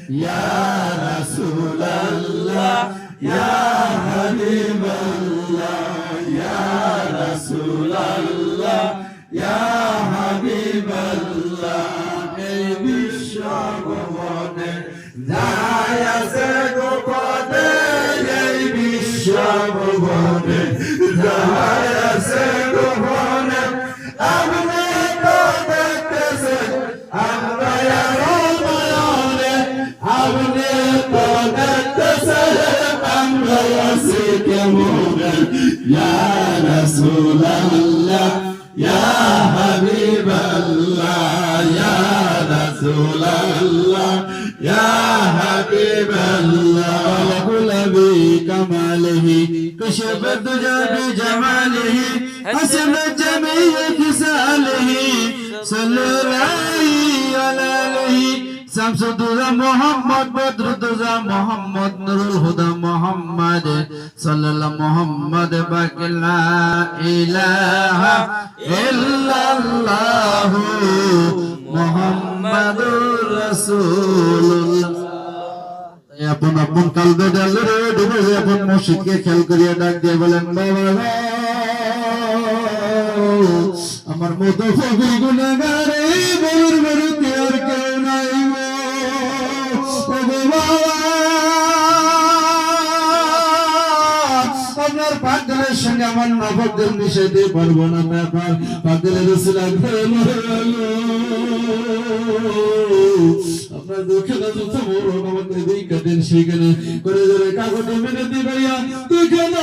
ইয়া রাসূলুল্লাহ ইয়া হাবিবাল্লাহ ইয়া রাসূলুল্লাহ ইয়া হাবিবাল্লাহ এই বিশ্ব ভুবনে যাই আছে গোপনে এই বিশ্ব ভুবনে যাই আছে গোপনে আপনি তো দেখতেছেন আমরা নয়নে আপনি তো দেখতেছেন আমরা আছি কেমনে ইয়া রাসূলুল্লাহ ইয়া হাবিবাল্লাহ ইয়া রাসূলুল্লাহ ইয়া হাবিবাল্লাহ গুলাবি কামালিহি كشف الدجى بجماله حسن جميع خصاله صلى الله عليه شمس الدجى محمد بدر الدجى محمد نور الهدى محمد صلى الله محمد باقي لا إله إلا الله محمد رسول الله আপন আপন কালবে ডালে ডুবে আপন মসজিদকে খেয়াল করিয়া ডাক দিয়ে বলেন বাবা আমার মতো ফকির গুনাহগারে বড় বড় আর কেউ নাই আপনার পাগলের সঙ্গে আমার নবকদের মিশাইতে পারবো না ব্যাপার পাগলের রসুল আপনার দুঃখে যত বড় আমাকে দিই কাটেন সেখানে করে ধরে কাগজে মেনে দিবাইয়া তুই কেন